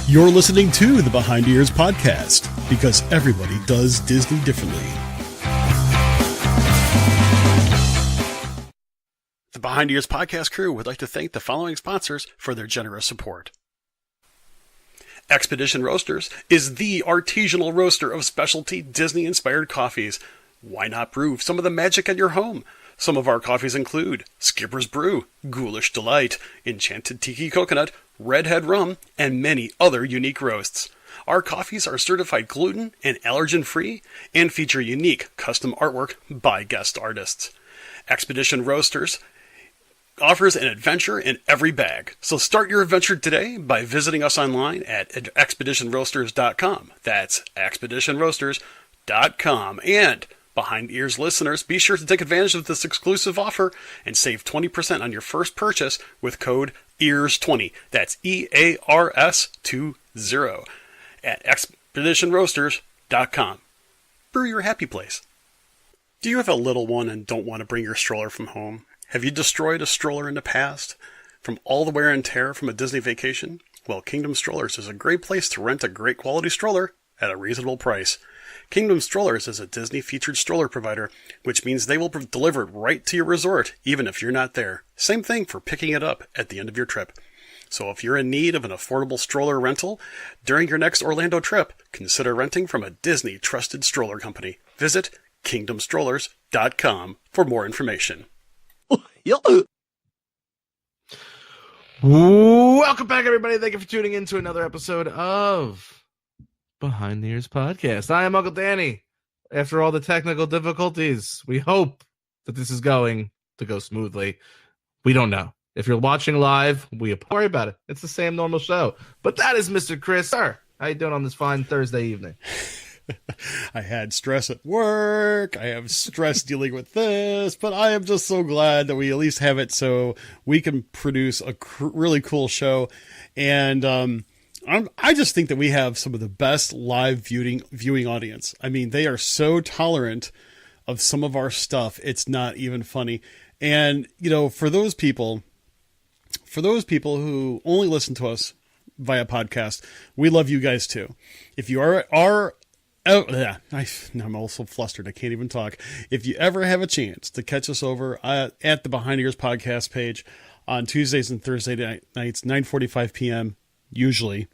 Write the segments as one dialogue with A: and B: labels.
A: You're listening to the Behind Ears podcast, because everybody does Disney differently. The Behind Ears podcast crew would like to thank the following sponsors for their generous support. Expedition Roasters is the artisanal roaster of specialty Disney-inspired coffees. Why not brew some of the magic at your home? Some of our coffees include Skipper's Brew, Ghoulish Delight, Enchanted Tiki Coconut, Redhead Rum, and many other unique roasts. Our coffees are certified gluten and allergen-free and feature unique custom artwork by guest artists. Expedition Roasters offers an adventure in every bag. So start your adventure today by visiting us online at expeditionroasters.com. That's expeditionroasters.com. And Behind Ears listeners, be sure to take advantage of this exclusive offer and save 20% on your first purchase with code EARS20. That's EARS20 at expeditionroasters.com. Brew your happy place. Do you have a little one and don't want to bring your stroller from home? Have you destroyed a stroller in the past from all the wear and tear from a Disney vacation? Well, Kingdom Strollers is a great place to rent a great quality stroller at a reasonable price. Kingdom Strollers is a Disney-featured stroller provider, which means they will deliver it right to your resort, even if you're not there. Same thing for picking it up at the end of your trip. So if you're in need of an affordable stroller rental during your next Orlando trip, consider renting from a Disney-trusted stroller company. Visit kingdomstrollers.com for more information.
B: Welcome back, everybody. Thank you for tuning in to another episode of Behind the Ears podcast. I am Uncle Danny. After all the technical difficulties, we hope that this is going to go smoothly. We don't know. If you're watching live, don't worry about it. It's the same normal show. But that is Mr. Chris. Sir, how you doing on this fine Thursday evening?
A: I had stress at work. I have stress dealing with this, but I am just so glad that we at least have it so we can produce a really cool show. And I just think that we have some of the best live viewing audience. I mean, they are so tolerant of some of our stuff. It's not even funny. And, you know, for those people who only listen to us via podcast, we love you guys too. If you I'm also flustered. I can't even talk. If you ever have a chance to catch us over at the Behind Ears podcast page on Tuesdays and Thursday nights, 9:45 p.m. usually.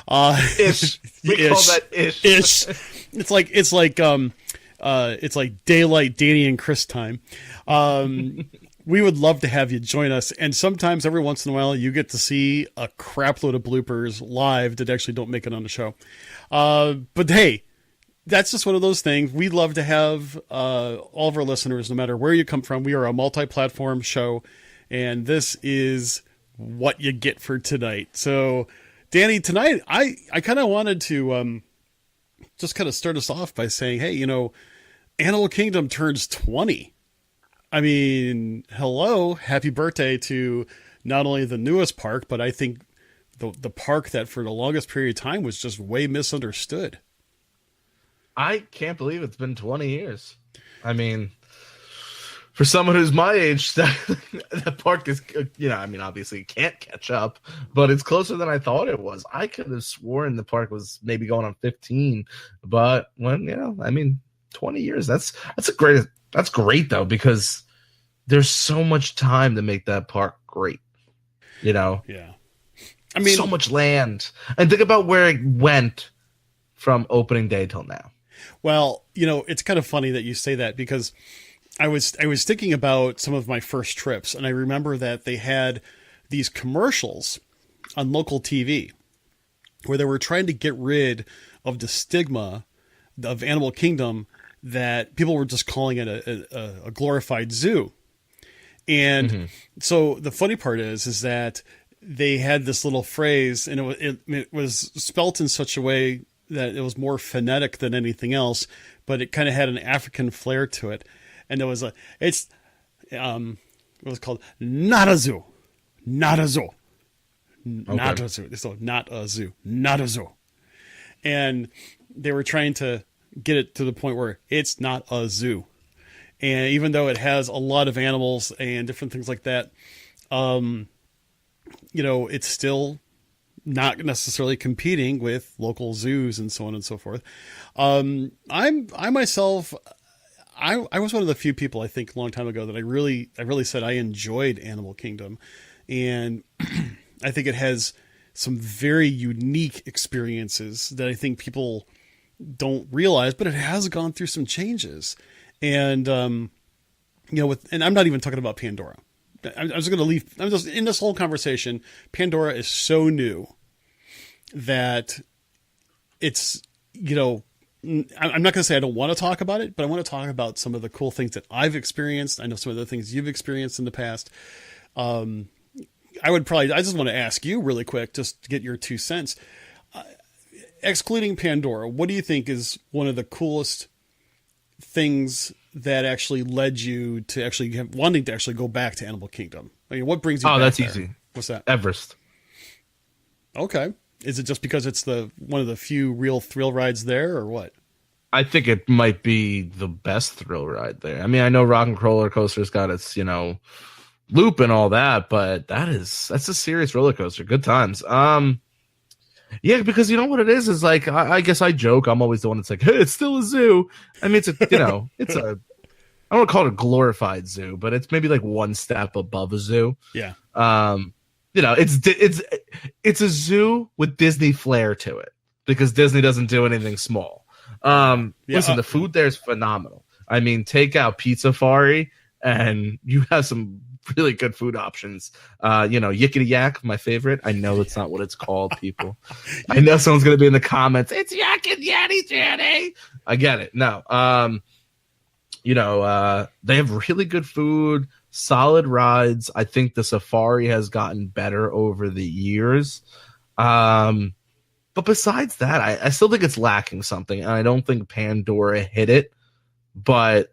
B: Ish. We call that ish.
A: Ish. It's like daylight Danny and Chris time. We would love to have you join us. And sometimes every once in a while you get to see a crap load of bloopers live that actually don't make it on the show. But hey, that's just one of those things. We'd love to have all of our listeners, no matter where you come from. We are a multi-platform show, and this is what you get for tonight. So, Danny, tonight I kind of wanted to just kind of start us off by saying, hey, you know, Animal Kingdom turns 20. I mean, hello, happy birthday to not only the newest park, but I think the park that for the longest period of time was just way misunderstood.
B: I can't believe it's been 20 years. I mean, for someone who's my age, that park is, you know, I mean, obviously it can't catch up, but it's closer than I thought it was. I could have sworn the park was maybe going on 15, but when, you know, I mean, 20 years, that's great though, because there's so much time to make that park great, you know?
A: Yeah. I mean,
B: so much land. And think about where it went from opening day till now.
A: Well, you know, it's kind of funny that you say that, because I was thinking about some of my first trips, and I remember that they had these commercials on local TV where they were trying to get rid of the stigma of Animal Kingdom, that people were just calling it a glorified zoo. And so the funny part is that they had this little phrase, and it was spelt in such a way that it was more phonetic than anything else, but it kind of had an African flair to it. And it was it was called not a zoo, not a zoo, not a zoo. So not a zoo, not a zoo. And they were trying to get it to the point where it's not a zoo. And even though it has a lot of animals and different things like that, you know, it's still not necessarily competing with local zoos and so on and so forth. I myself, I was one of the few people I think a long time ago that I really said I enjoyed Animal Kingdom, and I think it has some very unique experiences that I think people don't realize, but it has gone through some changes. And, and I'm not even talking about Pandora. I'm just going to leave. I'm just in this whole conversation. Pandora is so new that it's, I'm not going to say I don't want to talk about it, but I want to talk about some of the cool things that I've experienced. I know some of the things you've experienced in the past. I just want to ask you really quick, just to get your 2 cents. Excluding Pandora, what do you think is one of the coolest things that actually led you to actually wanting to actually go back to Animal Kingdom? I mean, what brings you back?
B: Oh, that's
A: there?
B: easy.
A: What's that?
B: Everest.
A: Okay. Is it just because it's one of the few real thrill rides there, or what?
B: I think it might be the best thrill ride there. I mean, I know Rock and Roller Coaster's got its, loop and all that, but that's a serious roller coaster. Good times. Yeah, because you know what it is like, I guess I joke. I'm always the one that's like, hey, it's still a zoo. I mean, it's a, it's a, I don't want to call it a glorified zoo, but it's maybe like one step above a zoo.
A: Yeah.
B: It's a zoo with Disney flair to it because Disney doesn't do anything small. Listen, the food there is phenomenal. I mean, take out Pizza Safari and you have some really good food options. Yickety Yak, my favorite. I know it's not what it's called, people. I know someone's going to be in the comments. It's Yak and Yatty Janny. I get it. No. They have really good food, solid rides. I think the safari has gotten better over the years. But besides that, I still think it's lacking something. And I don't think Pandora hit it. But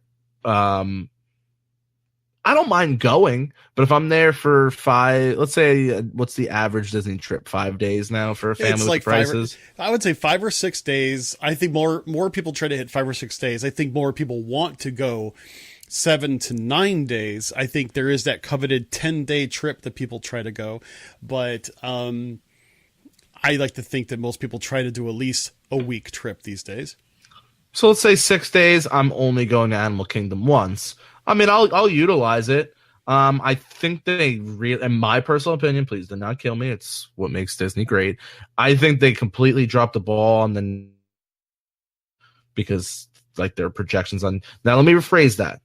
B: I don't mind going, but if I'm there for 5, let's say, what's the average Disney trip? 5 days now for a family
A: it's
B: with
A: like
B: prices?
A: I would say 5 or 6 days. I think more people try to hit 5 or 6 days. I think more people want to go 7 to 9 days. I think there is that coveted 10-day trip that people try to go, but I like to think that most people try to do at least a week trip these days.
B: So let's say 6 days. I'm only going to Animal Kingdom once. I mean, I'll utilize it. I think they in my personal opinion, please do not kill me. It's what makes Disney great. I think they completely dropped the ball on because like their projections on. Now let me rephrase that.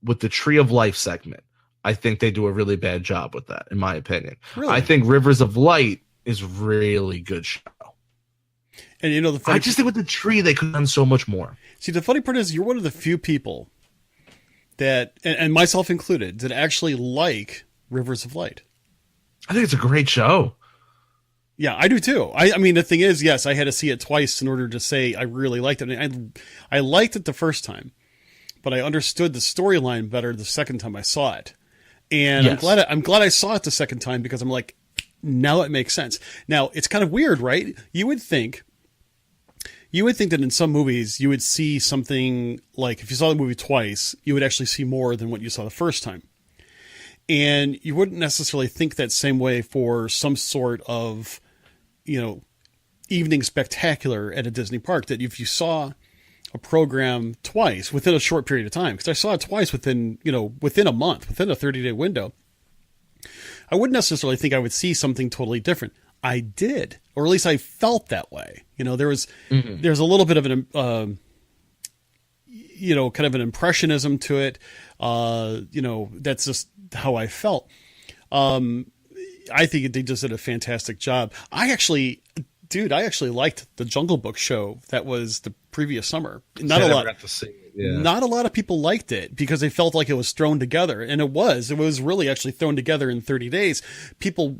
B: With the Tree of Life segment, I think they do a really bad job with that, in my opinion. Really? I think Rivers of Light is really good show. And I just think with the tree they could have done so much more.
A: See, the funny part is you're one of the few people that, and myself included, that actually like Rivers of Light.
B: I think it's a great show.
A: Yeah, I do too. I mean, the thing is, yes, I had to see it twice in order to say I really liked it. I liked it the first time, but I understood the storyline better the second time I saw it. And yes. I'm glad I saw it the second time because I'm like, now it makes sense. Now, it's kind of weird, right? You would think that in some movies you would see something like, if you saw the movie twice, you would actually see more than what you saw the first time. And you wouldn't necessarily think that same way for some sort of, evening spectacular at a Disney park, that if you saw a program twice within a short period of time, because I saw it twice within a month, within a 30-day window, I wouldn't necessarily think I would see something totally different. I did, or at least I felt that way. There's a little bit of an, kind of an impressionism to it. That's just how I felt. I think they just did a fantastic job. I actually liked the Jungle Book show that was the previous summer. Not a lot of people liked it because they felt like it was thrown together, and it was really actually thrown together in 30 days. People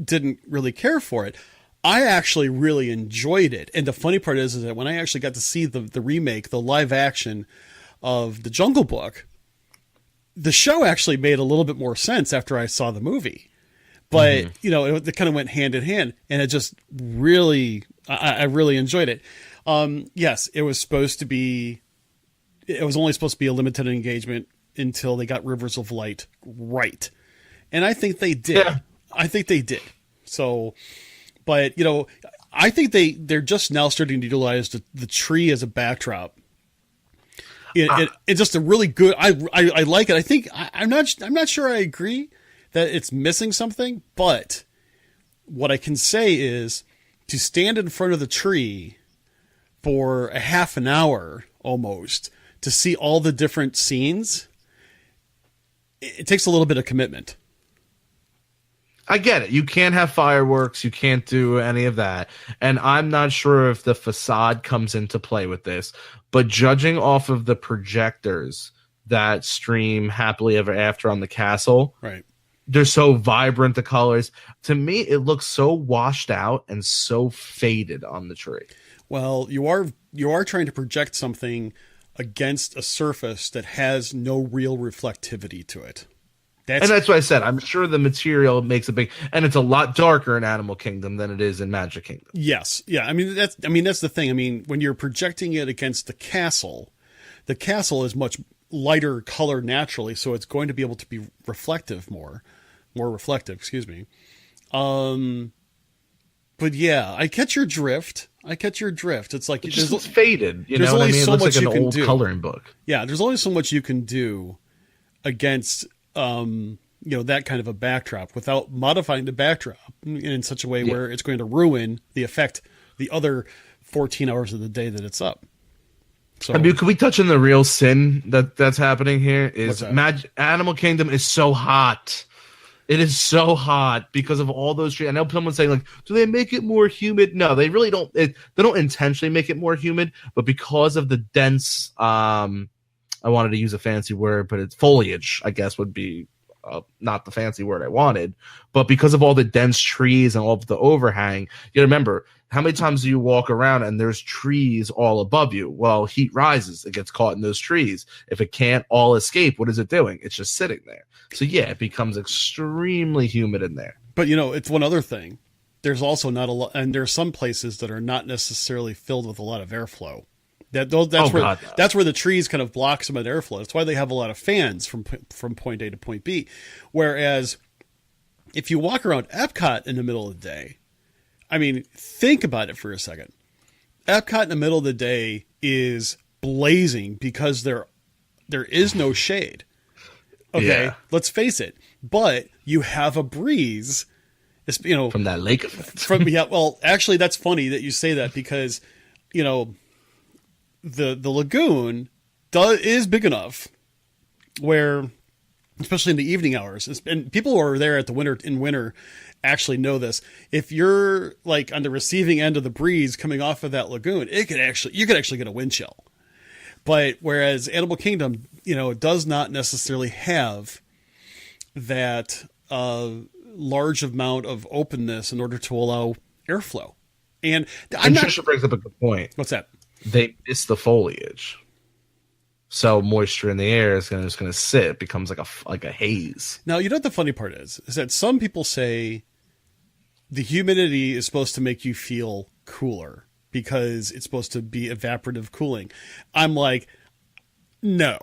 A: didn't really care for it. I actually really enjoyed it. And the funny part is that when I actually got to see the remake, the live action of the Jungle Book, the show actually made a little bit more sense after I saw the movie. But, it kind of went hand in hand, and it just really, I really enjoyed it. Yes, it was only supposed to be a limited engagement until they got Rivers of Light right. And I think they did.
B: Yeah.
A: I think they did. So, but, I think they're just now starting to utilize the tree as a backdrop. It's just a really good. I like it. I think I'm not sure I agree that it's missing something, but what I can say is to stand in front of the tree for a half an hour almost to see all the different scenes. It takes a little bit of commitment.
B: I get it. You can't have fireworks. You can't do any of that. And I'm not sure if the facade comes into play with this, but judging off of the projectors that stream Happily Ever After on the castle,
A: right?
B: They're so vibrant, the colors. To me, it looks so washed out and so faded on the tree.
A: Well, you are trying to project something against a surface that has no real reflectivity to it.
B: That's what I said. I'm sure the material makes a big, and it's a lot darker in Animal Kingdom than it is in Magic Kingdom.
A: Yes. Yeah. I mean, that's the thing. I mean, when you're projecting it against the castle is much lighter color naturally. So it's going to be able to be more reflective, excuse me. But yeah, I catch your drift. It's like
B: It's faded. You
A: there's
B: know what I
A: only
B: mean?
A: so
B: It looks
A: much
B: like
A: you
B: an
A: can
B: old
A: do.
B: coloring book.
A: Yeah, there's only so much you can do against that kind of a backdrop without modifying the backdrop in such a way where it's going to ruin the effect the other 14 hours of the day that it's up. So,
B: I mean, could we touch on the real sin that's happening here? Is Animal Kingdom is so hot. It is so hot because of all those trees. I know someone's saying, like, do they make it more humid? No, they really don't. They don't intentionally make it more humid, but because of the dense, I wanted to use a fancy word, but it's foliage, I guess, would be not the fancy word I wanted. But because of all the dense trees and all of the overhang, you remember, how many times do you walk around and there's trees all above you? Well, heat rises. It gets caught in those trees. If it can't all escape, what is it doing? It's just sitting there. So, yeah, it becomes extremely humid in there.
A: but it's one other thing. There's also not a lot, and there are some places that are not necessarily filled with a lot of airflow. That's where the trees kind of block some of the airflow. That's why they have a lot of fans from point A to point B. Whereas if you walk around Epcot in the middle of the day, I mean, think about it for a second. Epcot in the middle of the day is blazing because there is no shade. Okay, Let's face it. But you have a breeze,
B: from that lake effect.
A: Well, actually, that's funny that you say that because, the lagoon is big enough where, especially in the evening hours, and people who are there in winter actually know this. If you're like on the receiving end of the breeze coming off of that lagoon, you could actually get a wind chill. But whereas Animal Kingdom, does not necessarily have that large amount of openness in order to allow airflow. And
B: Trisha brings up a good point.
A: What's that?
B: They miss the foliage, so moisture in the air is just going to sit. It becomes like a haze.
A: Now, what the funny part is that some people say the humidity is supposed to make you feel cooler because it's supposed to be evaporative cooling. I'm like, no,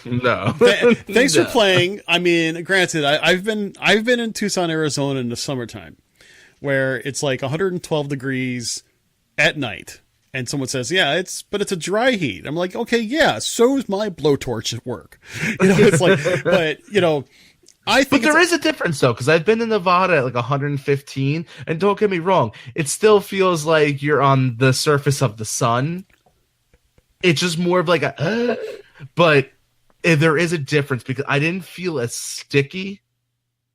B: no.
A: Thanks for playing. I mean, granted, I've been in Tucson, Arizona in the summertime, where it's like 112 degrees at night. And someone says, yeah, it's a dry heat. I'm like, okay, yeah, so is my blowtorch at work. It's like, but I think
B: there is a difference though, because I've been in Nevada at like 115, and don't get me wrong, it still feels like you're on the surface of the sun. It's just more of like but there is a difference because I didn't feel as sticky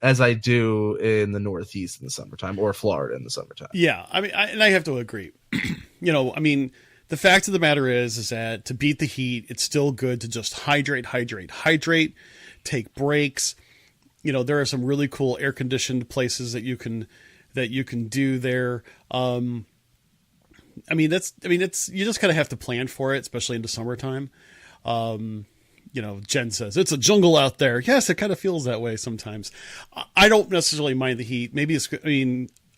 B: as I do in the Northeast in the summertime or Florida in the summertime.
A: Yeah, I mean, I have to agree. I mean, the fact of the matter is that to beat the heat, it's still good to just hydrate, take breaks. There are some really cool air conditioned places that you can do there. You just kind of have to plan for it, especially in the summertime. Jen says it's a jungle out there. Yes, it kind of feels that way sometimes. I don't necessarily mind the heat.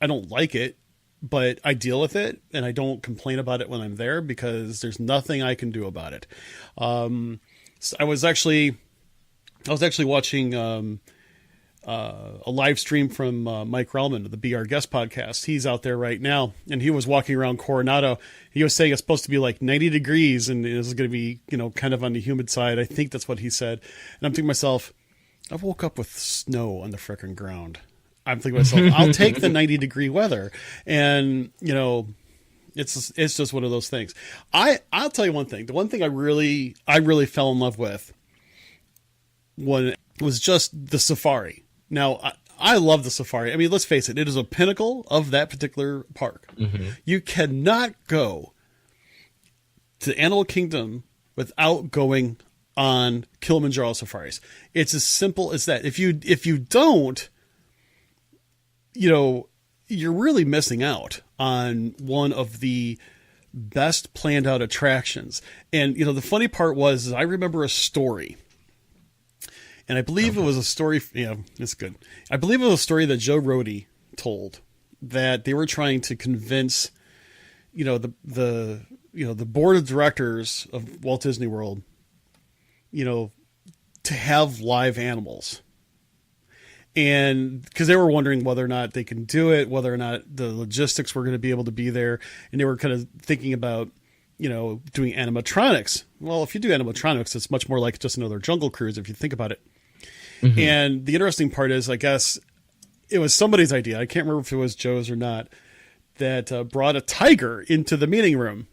A: I don't like it, but I deal with it and I don't complain about it when I'm there because there's nothing I can do about it. So I was actually watching a live stream from Mike Relman of the Be Our Guest podcast. He's out there right now, and he was walking around Coronado. He was saying it's supposed to be like 90 degrees, and it's going to be, kind of on the humid side. I think that's what he said. And I'm thinking to myself, I woke up with snow on the frickin' ground. I'm thinking to myself, I'll take the 90-degree weather. And, it's just one of those things. I'll tell you one thing. The one thing I really fell in love with was just the safari. Now, I love the safari. I mean, let's face it. It is a pinnacle of that particular park. Mm-hmm. You cannot go to Animal Kingdom without going on Kilimanjaro safaris. It's as simple as that. If you don't, you're really missing out on one of the best planned out attractions. And, the funny part was I remember a story. And I believe it was a story. Yeah, it's good. I believe it was a story that Joe Rohde told, that they were trying to convince, the board of directors of Walt Disney World, to have live animals. And because they were wondering whether or not they can do it, whether or not the logistics were going to be able to be there. And they were kind of thinking about, doing animatronics. Well, if you do animatronics, it's much more like just another Jungle Cruise, if you think about it. Mm-hmm. And the interesting part is, I guess it was somebody's idea. I can't remember if it was Joe's or not, that brought a tiger into the meeting room.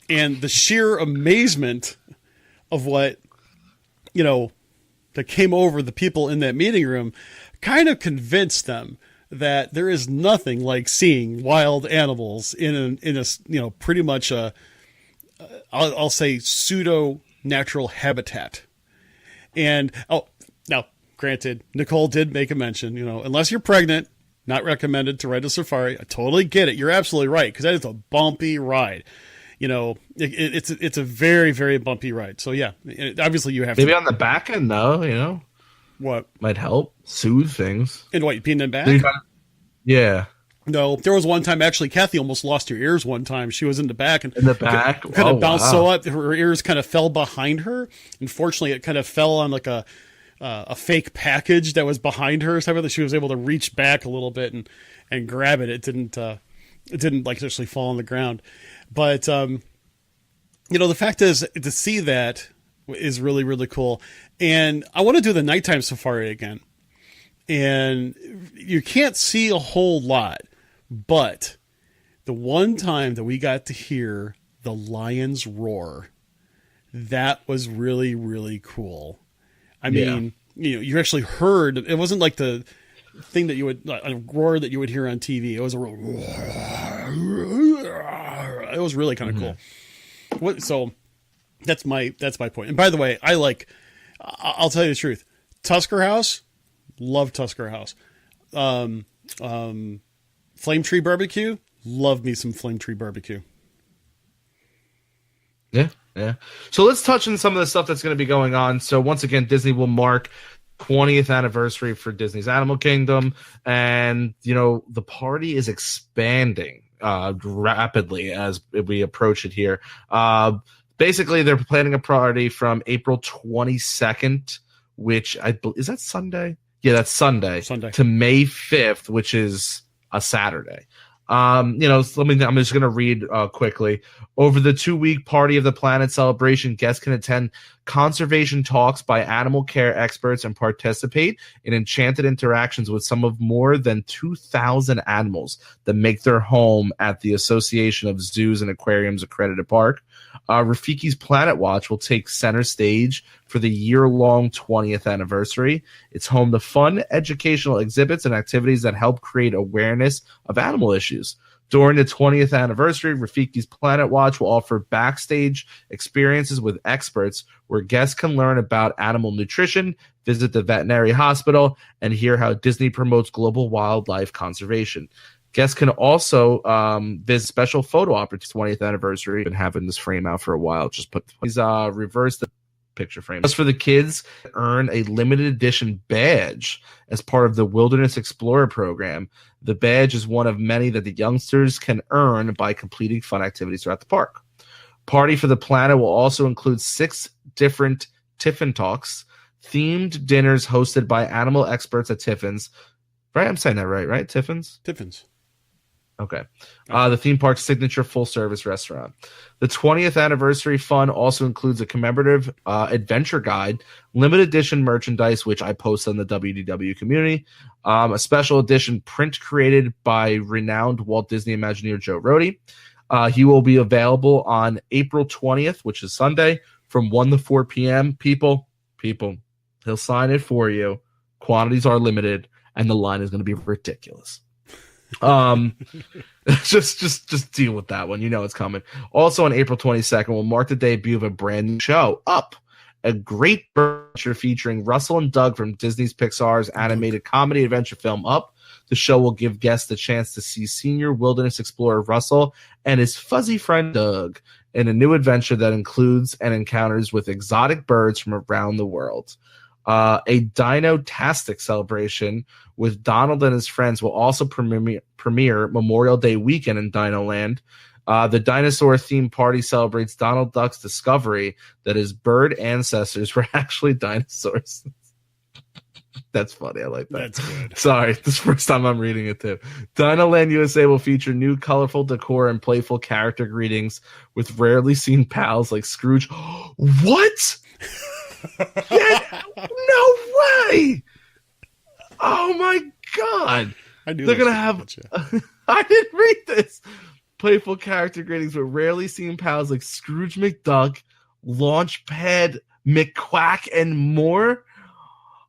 A: And the sheer amazement of what, that came over the people in that meeting room kind of convinced them that there is nothing like seeing wild animals in a pretty much I'll say pseudo natural habitat. And now granted, Nicole did make a mention, unless you're pregnant, not recommended to ride a safari. I totally get it. You're absolutely right. Cause that is a bumpy ride. It's a very, very bumpy ride. So yeah, obviously you have
B: maybe on the back end though,
A: what
B: might help soothe things.
A: And what, being in the back?
B: Yeah.
A: No, there was one time actually Kathy almost lost her ears one time. She was in the back and
B: kind
A: of bounced so up her ears kind of fell behind her. Unfortunately, it kind of fell on like a fake package that was behind her, so that she was able to reach back a little bit and grab it. It didn't like actually fall on the ground. But, the fact is to see that is really, really cool. And I want to do the nighttime safari again. And you can't see a whole lot, but the one time that we got to hear the lions roar, that was really, really cool. I mean, you actually heard, it wasn't like the thing that a roar that you would hear on TV. It was a roar. It was really kind of cool. So that's my point. And by the way, I'll tell you the truth. Tusker House, love Tusker House. Flame Tree Barbecue, love me some Flame Tree Barbecue.
B: Yeah. So let's touch on some of the stuff that's going to be going on. So once again, Disney will mark 20th anniversary for Disney's Animal Kingdom, and the party is expanding rapidly as we approach it here. Basically, they're planning a party from April 22nd, which is that Sunday? Yeah, that's Sunday. To May 5th, which is a Saturday. I'm just going to read quickly. Over the 2-week Party of the Planet celebration, guests can attend conservation talks by animal care experts and participate in enchanted interactions with some of more than 2,000 animals that make their home at the Association of Zoos and Aquariums accredited park. Rafiki's Planet Watch will take center stage for the year-long 20th anniversary. It's home to fun, educational exhibits and activities that help create awareness of animal issues. During the 20th anniversary, Rafiki's Planet Watch will offer backstage experiences with experts where guests can learn about animal nutrition, visit the veterinary hospital, and hear how Disney promotes global wildlife conservation. Guests can also visit special photo opportunities. 20th anniversary. Been having this frame out for a while. Just put these reverse the picture frame. Just for the kids, earn a limited edition badge as part of the Wilderness Explorer program. The badge is one of many that the youngsters can earn by completing fun activities throughout the park. Party for the Planet will also include 6 different Tiffin Talks themed dinners hosted by animal experts at Tiffin's. Right? I'm saying that right? Tiffin's?
A: Tiffin's.
B: Okay. The theme park's signature full-service restaurant. The 20th anniversary fun also includes a commemorative adventure guide, limited edition merchandise, which I post on the WDW community, a special edition print created by renowned Walt Disney Imagineer Joe Rohde. He will be available on April 20th, which is Sunday, from 1 to 4 p.m. People, he'll sign it for you. Quantities are limited, and the line is going to be ridiculous. Just deal with that one. You know it's coming. Also on April 22nd, we'll mark the debut of a brand new show, Up, a great adventure featuring Russell and Doug from Disney's Pixar's animated comedy adventure film Up. The show will give guests the chance to see senior wilderness explorer Russell and his fuzzy friend Doug in a new adventure that includes and encounters with exotic birds from around the world. A Dino-tastic celebration with Donald and his friends will also premiere Memorial Day weekend in Dino Land. The dinosaur themed party celebrates Donald Duck's discovery that his bird ancestors were actually dinosaurs. That's funny. I like that.
A: That's good.
B: Sorry, this is the first time I'm reading it too. Dino Land USA will feature new colorful decor and playful character greetings with rarely seen pals like Scrooge. What? Yeah, no way! Oh my god! They're gonna have. I didn't read this. Playful character greetings with rarely seen pals like Scrooge McDuck, Launchpad McQuack, and more.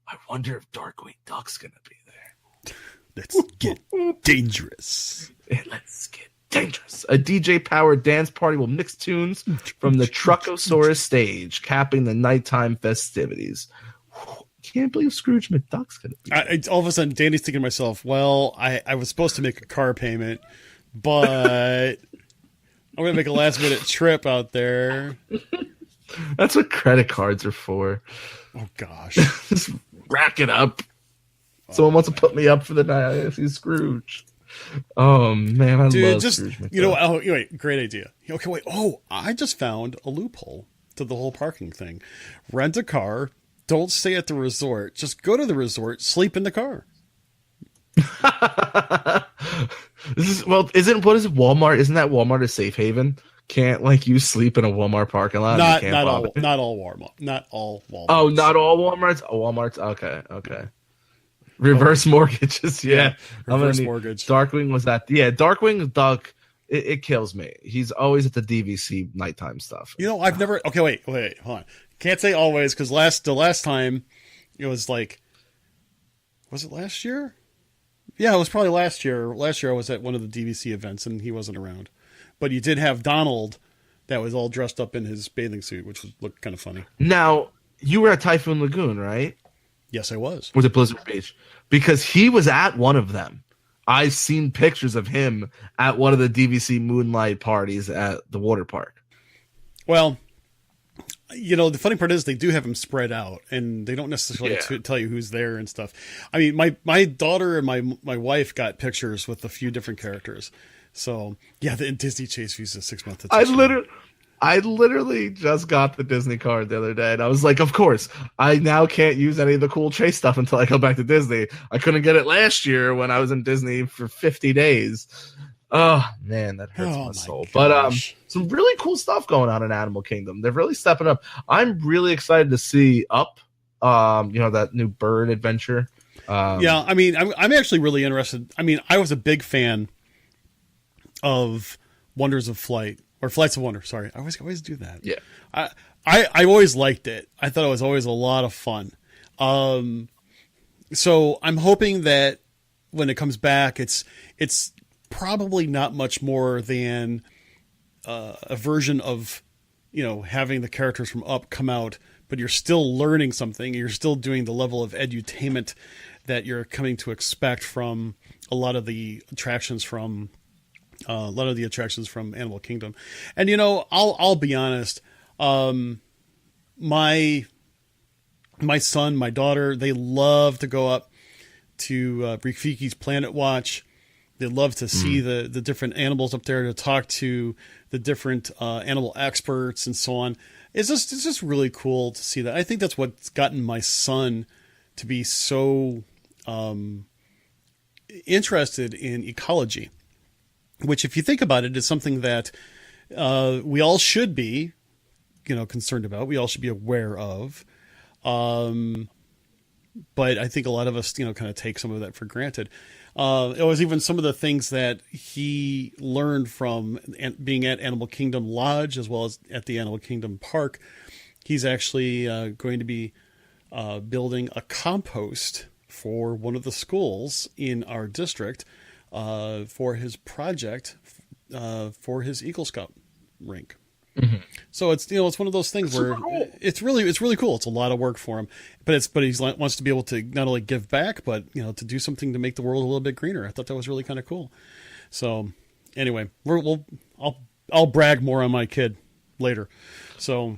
B: I wonder if Darkwing Duck's gonna be there.
A: Let's get dangerous.
B: Let's get dangerous. A DJ-powered dance party will mix tunes from the Truckosaurus stage, capping the nighttime festivities. Can't believe Scrooge McDuck's going to be there.
A: All of a sudden, Danny's thinking to myself, well, I was supposed to make a car payment, but I'm going to make a last-minute trip out there.
B: That's what credit cards are for.
A: Oh, gosh.
B: Just rack it up. Someone wants to put me up for the night. I see Scrooge. Oh man, I love Scrooge McDuck.
A: Wait, great idea. Okay, wait. Oh, I just found a loophole to the whole parking thing. Rent a car. Don't stay at the resort. Just go to the resort. Sleep in the car.
B: What is it? Walmart? Isn't that Walmart a safe haven? Can't you sleep in a Walmart parking lot?
A: Not all Walmart. Not all Walmart.
B: Oh, not all Walmarts. Oh, Walmart's okay. Reverse mortgages, yeah.
A: Reverse mortgage.
B: Darkwing was that. Yeah, Darkwing Duck. It kills me. He's always at the DVC nighttime stuff.
A: I've never. Okay, wait, hold on. Can't say always because the last time it was was it last year? Yeah, it was probably last year. Last year I was at one of the DVC events and he wasn't around. But you did have Donald that was all dressed up in his bathing suit, which looked kind of funny.
B: Now you were at Typhoon Lagoon, right?
A: Yes, I was.
B: Was it Blizzard Beach? Because he was at one of them. I've seen pictures of him at one of the DVC Moonlight parties at the water park.
A: Well, the funny part is they do have him spread out, and they don't necessarily tell you who's there and stuff. I mean, my daughter and my wife got pictures with a few different characters. So, yeah, the Disney Chase Visa 6-month.
B: I literally just got the Disney card the other day, and I was like, of course, I now can't use any of the cool Chase stuff until I go back to Disney. I couldn't get it last year when I was in Disney for 50 days. Oh, man, that hurts my soul.
A: Gosh.
B: But some really cool stuff going on in Animal Kingdom. They're really stepping up. I'm really excited to see Up, that new bird adventure.
A: Yeah, I mean, I'm actually really interested. I mean, I was a big fan of Wonders of Flight. Or Flights of Wonder, sorry. I always do that.
B: Yeah.
A: I always liked it. I thought it was always a lot of fun. So I'm hoping that when it comes back, it's probably not much more than a version of, having the characters from Up come out, but you're still learning something. You're still doing the level of edutainment that you're coming to expect from a lot of the attractions from Animal Kingdom. And, I'll be honest. My son, my daughter, they love to go up to Rafiki's Planet Watch. They love to see the different animals up there, to talk to the different animal experts and so on. it's just really cool to see that. I think that's what's gotten my son to be so interested in ecology, which, if you think about it, is something that we all should be, concerned about. We all should be aware of. But I think a lot of us, kind of take some of that for granted. It was even some of the things that he learned from being at Animal Kingdom Lodge as well as at the Animal Kingdom Park. He's actually going to be building a compost for one of the schools in our district for his project for his Eagle Scout rink. Mm-hmm. So it's it's one of those things where it's really cool. It's a lot of work for him, but he wants to be able to not only give back, but to do something to make the world a little bit greener. I thought that was really kind of cool. So anyway, I'll brag more on my kid later. So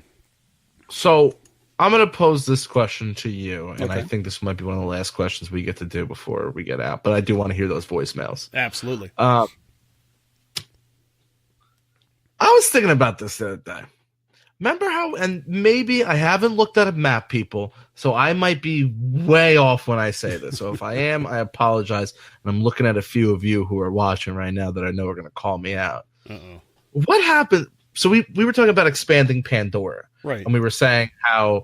B: I'm going to pose this question to you, and okay. I think this might be one of the last questions we get to do before we get out. But I do want to hear those voicemails.
A: Absolutely.
B: I was thinking about this the other day. Remember how, and maybe I haven't looked at a map, people, so I might be way off when I say this. So if I am, I apologize. And I'm looking at a few of you who are watching right now that I know are going to call me out. Uh-oh. What happened? So we were talking about expanding Pandora.
A: Right.
B: And we were saying how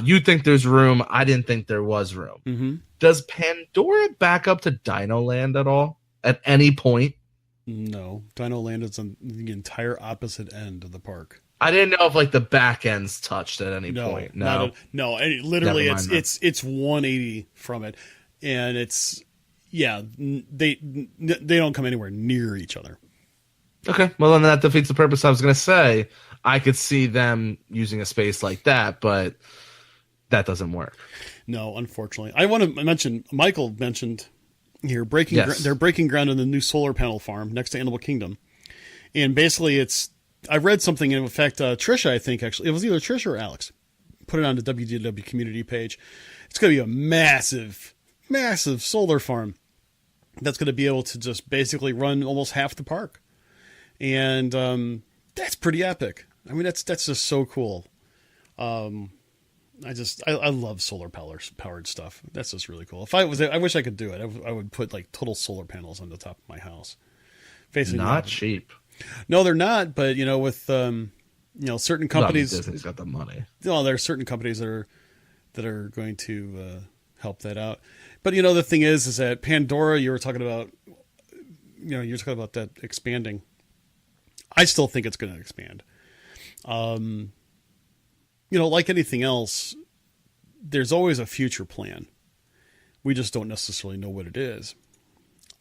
B: you think there's room. I didn't think there was room.
A: Mm-hmm.
B: Does Pandora back up to Dino Land at all? At any point?
A: No, Dino Land is on the entire opposite end of the park.
B: I didn't know if the back ends touched at any point. No,
A: literally, it's 180 from it, and they don't come anywhere near each other.
B: Okay, well then that defeats the purpose. I was going to say I could see them using a space like that, but that doesn't work.
A: No, unfortunately, I want to mention. Michael mentioned. Here, they're breaking ground on the new solar panel farm next to Animal Kingdom, and basically, I read something. In fact, Trisha, I think actually it was either Trisha or Alex, put it on the WDW community page. It's going to be a massive, massive solar farm that's going to be able to just basically run almost half the park, and that's pretty epic. I mean, that's just so cool. I love solar powered stuff. That's just really cool. I wish I could do it. I would put total solar panels on the top of my house. Facing
B: not cheap.
A: No, they're not. But with certain companies,
B: Disney's got the money.
A: No, there are certain companies that are going to help that out. But the thing is that Pandora, you were talking about. You're talking about that expanding. I still think it's going to expand. Like anything else, there's always a future plan. We just don't necessarily know what it is.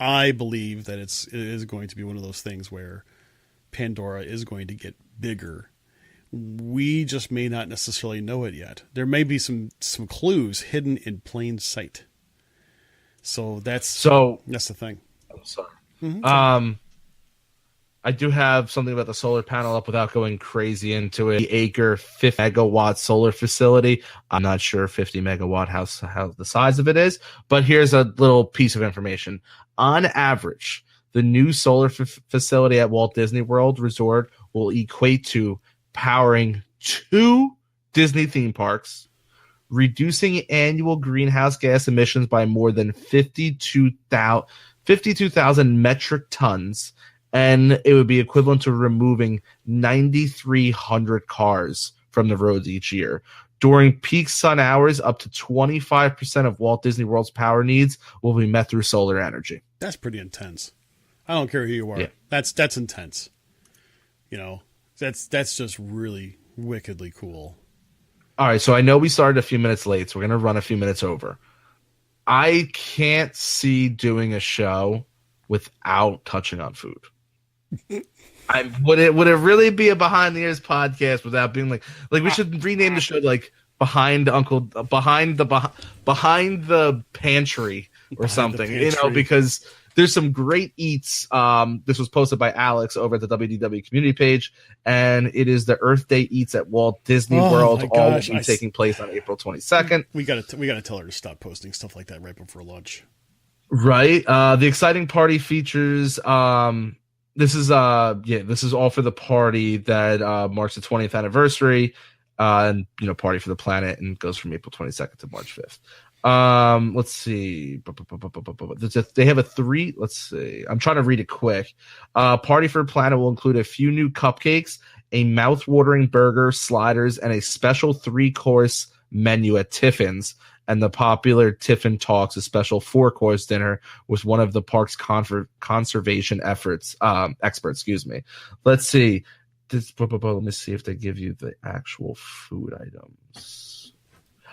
A: I believe that it is going to be one of those things where Pandora is going to get bigger. We just may not necessarily know it yet. There may be some clues hidden in plain sight. So that's the thing.
B: I'm sorry. Mm-hmm. I do have something about the solar panel up without going crazy into it. The acre 50 megawatt solar facility. I'm not sure 50 megawatt how the size of it is, but here's a little piece of information. On average, the new solar facility at Walt Disney World Resort will equate to powering 2 Disney theme parks, reducing annual greenhouse gas emissions by more than 52,000 metric tons, and it would be equivalent to removing 9,300 cars from the roads each year. During peak sun hours, up to 25% of Walt Disney World's power needs will be met through solar energy.
A: That's pretty intense. I don't care who you are. Yeah. That's intense. That's just really wickedly cool.
B: All right, so I know we started a few minutes late, so we're going to run a few minutes over. I can't see doing a show without touching on food. Would it really be a behind the ears podcast without being like we should rename the show behind the pantry or something, because there's some great eats. This was posted by Alex over at the WDW community page, and it is the Earth Day Eats at Walt Disney World. All will be taking place on April 22nd.
A: We gotta tell her to stop posting stuff like that right before lunch.
B: Right. The exciting party features This is this is all for the party that marks the 20th anniversary, and Party for the Planet, and goes from April 22nd to March 5th. Let's see. They have a 3. Let's see. I'm trying to read it quick. Party for the Planet will include a few new cupcakes, a mouth-watering burger, sliders, and a special 3-course menu at Tiffin's. And the popular Tiffin Talks, a special 4-course dinner with one of the park's conservation experts. Excuse me. Let's see. Let me see if they give you the actual food items.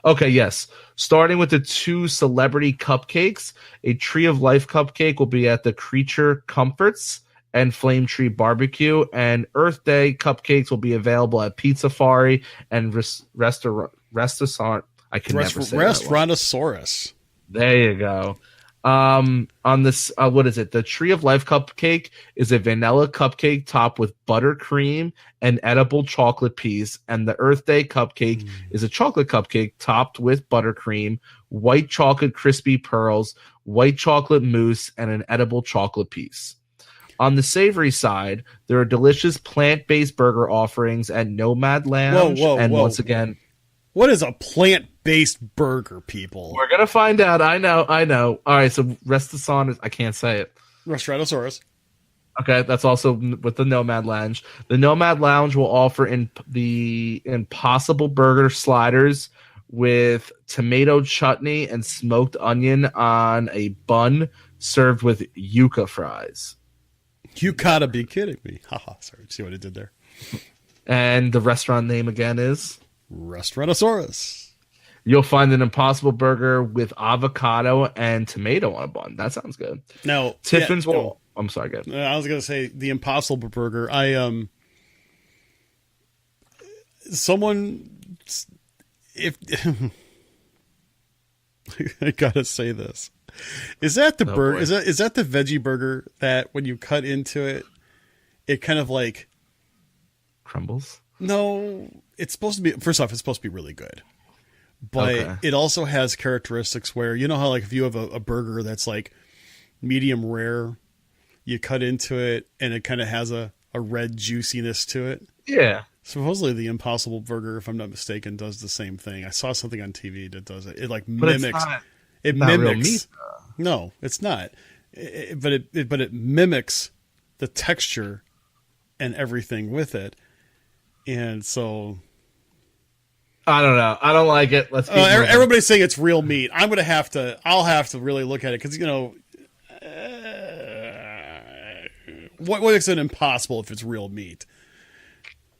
B: Okay, yes. Starting with the 2 celebrity cupcakes, a Tree of Life cupcake will be at the Creature Comforts and Flame Tree Barbecue, and Earth Day cupcakes will be available at Pizza Safari and Restaurant. I can never say
A: Restaurantosaurus.
B: There you go. On this, what is it? The Tree of Life cupcake is a vanilla cupcake topped with buttercream and edible chocolate piece, and the Earth Day cupcake is a chocolate cupcake topped with buttercream, white chocolate crispy pearls, white chocolate mousse, and an edible chocolate piece. On the savory side, there are delicious plant-based burger offerings at Nomad Lounge, once again.
A: What is a plant-based burger, people?
B: We're gonna find out. I know. All right, so Restaurant, I can't say it.
A: Restaurantosaurus.
B: Okay, that's also with the Nomad Lounge. The Nomad Lounge will offer the Impossible Burger sliders with tomato chutney and smoked onion on a bun, served with yuca fries.
A: You gotta be kidding me! Haha. Sorry, see what I did there.
B: And the restaurant name again is
A: Restaurantosaurus.
B: You'll find an Impossible Burger with avocado and tomato on a bun. That sounds good.
A: Now,
B: Tiffin's will. I'm sorry, go ahead.
A: I was gonna say the Impossible Burger. If I gotta say this, is that the burger? Is that the veggie burger that when you cut into it, it kind of like
B: crumbles?
A: No, it's supposed to be. First off, it's supposed to be really good, but it also has characteristics where how like if you have a burger that's like medium rare, you cut into it and it kind of has a red juiciness to it.
B: Yeah.
A: Supposedly the Impossible Burger, if I'm not mistaken, does the same thing. I saw something on TV that does it. It like mimics. It mimics. Real meat, no, it's not. But it mimics the texture and everything with it. And so,
B: I don't know. I don't like it. Let's.
A: Everybody's saying it's real meat. I'll have to really look at it because what makes it impossible if it's real meat?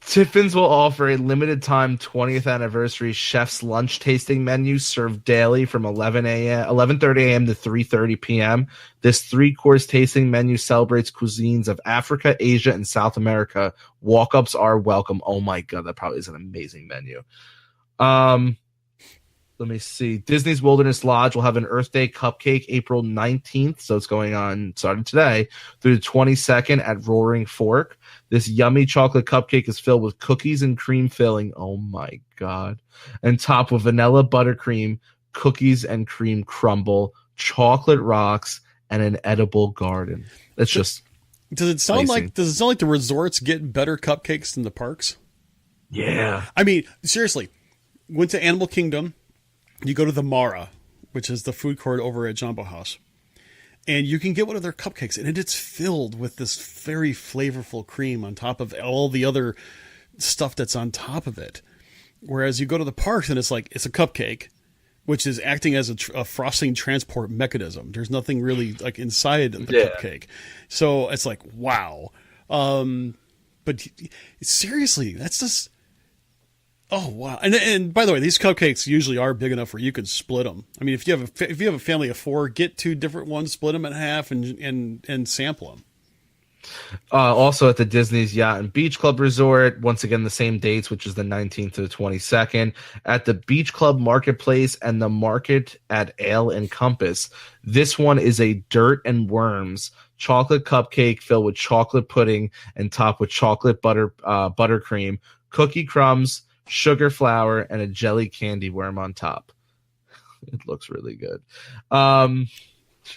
B: Tiffin's will offer a limited time 20th anniversary chef's lunch tasting menu served daily from 11:30 a.m. to 3:30 p.m. This 3-course tasting menu celebrates cuisines of Africa, Asia, and South America. Walk-ups are welcome. Oh my god, that probably is an amazing menu. Let me see. Disney's Wilderness Lodge will have an Earth Day cupcake April 19th, so it's going on starting today through the 22nd at Roaring Fork. This yummy chocolate cupcake is filled with cookies and cream filling. Oh my god. And topped with vanilla buttercream, cookies and cream crumble, chocolate rocks, and an edible garden. It's just
A: Does it sound like the resorts get better cupcakes than the parks?
B: Yeah.
A: I mean, seriously. Went to Animal Kingdom. You go to the Mara, which is the food court over at Jumbo House, and you can get one of their cupcakes, and it's filled with this very flavorful cream on top of all the other stuff that's on top of it. Whereas you go to the parks, and it's a cupcake, which is acting as a frosting transport mechanism. There's nothing really like inside the cupcake. So it's like, wow. But seriously, that's just... Oh wow! And by the way, these cupcakes usually are big enough where you can split them. I mean, if you have a family of 4, get 2 different ones, split them in half, and sample them.
B: Also at the Disney's Yacht and Beach Club Resort, once again the same dates, which is the 19th to the 22nd, at the Beach Club Marketplace and the Market at Ale and Compass. This one is a Dirt and Worms chocolate cupcake filled with chocolate pudding and topped with chocolate buttercream, cookie crumbs, sugar flour, and a jelly candy worm on top. It looks really good.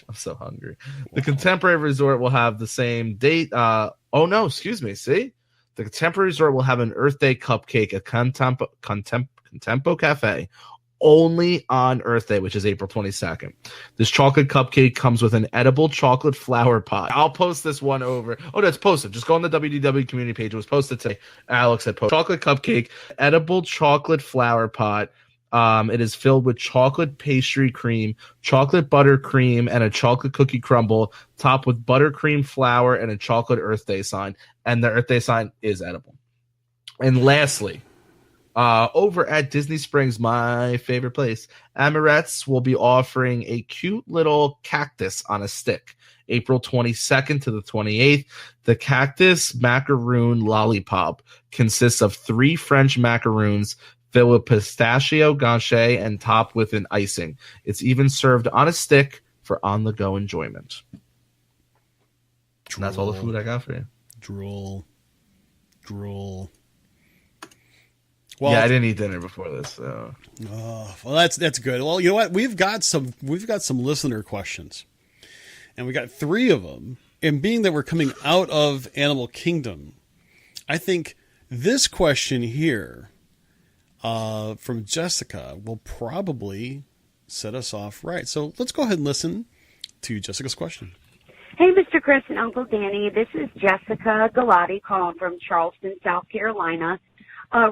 B: I'm so hungry. The Contemporary Resort will have the same date. Oh no, excuse me. See, the Contemporary Resort will have an Earth Day cupcake at Contempo Cafe only on Earth Day, which is April 22nd. This chocolate cupcake comes with an edible chocolate flower pot. I'll post this one over. Oh, that's posted. Just go on the WDW community page. It was posted today. Alex had posted. Chocolate cupcake, edible chocolate flower pot. It is filled with chocolate pastry cream, chocolate buttercream, and a chocolate cookie crumble, topped with buttercream flour and a chocolate Earth Day sign. And the Earth Day sign is edible. And lastly, over at Disney Springs, my favorite place, Amorette's will be offering a cute little cactus on a stick, April 22nd to the 28th. The cactus macaroon lollipop consists of 3 French macaroons filled with pistachio ganache and topped with an icing. It's even served on a stick for on-the-go enjoyment. And that's all the food I got for you.
A: Drool.
B: Well, yeah, I didn't eat dinner before this, so.
A: Oh, well, that's good. Well, you know what? We've got some listener questions, and we got 3 of them. And being that we're coming out of Animal Kingdom, I think this question here from Jessica will probably set us off right. So let's go ahead and listen to Jessica's question.
C: Hey, Mr. Chris and Uncle Danny. This is Jessica Galati calling from Charleston, South Carolina.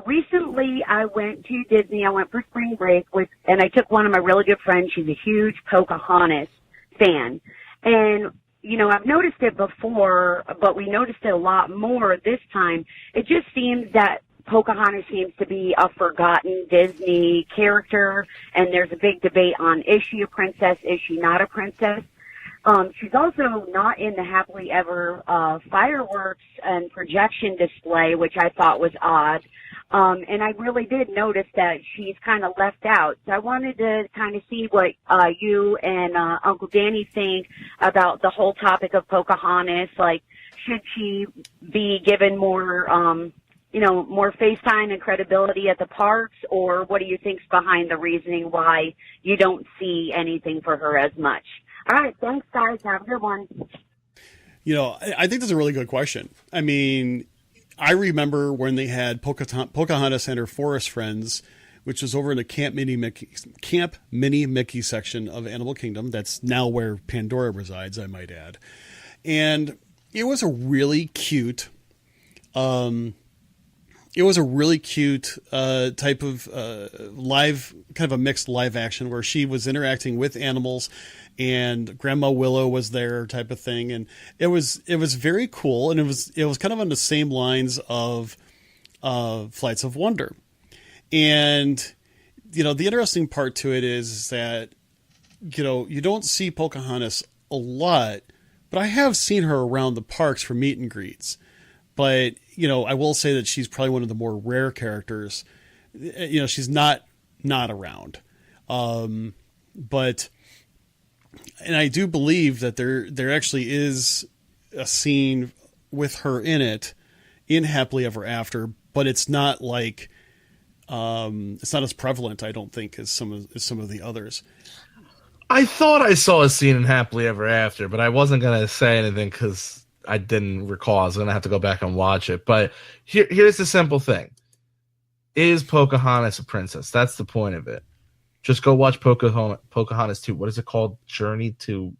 C: Recently, I went to Disney. I went for spring break and I took one of my really good friends. She's a huge Pocahontas fan. And, you know, I've noticed it before, but we noticed it a lot more this time. It just seems that Pocahontas seems to be a forgotten Disney character, and there's a big debate on, is she a princess, is she not a princess? She's also not in the Happily Ever fireworks and projection display, which I thought was odd. And I really did notice that she's kind of left out. So I wanted to kind of see what you and Uncle Danny think about the whole topic of Pocahontas. Like, should she be given more, more face time and credibility at the parks, or what do you think's behind the reasoning why you don't see anything for her as much? All right, thanks, guys. Have a good one.
A: You know, I think that's a really good question. I mean, I remember when they had Pocahontas and her forest friends, which was over in the Camp Mini Mickey section of Animal Kingdom. That's now where Pandora resides, I might add. And it was a really cute, type of live, kind of a mixed live action where she was interacting with animals and Grandma Willow was there, type of thing. And it was very cool. And it was kind of on the same lines of Flights of Wonder. And, you know, the interesting part to it is that, you know, you don't see Pocahontas a lot, but I have seen her around the parks for meet and greets. But, you know, I will say that she's probably one of the more rare characters. You know, she's not around. But, and I do believe that there actually is a scene with her in it in Happily Ever After, but it's not like, it's not as prevalent, I don't think, as some of the others.
B: I thought I saw a scene in Happily Ever After, but I wasn't going to say anything because I didn't recall. I was going to have to go back and watch it. But here's the simple thing. Is Pocahontas a princess? That's the point of it. Just go watch Pocahontas 2. What is it called? Journey to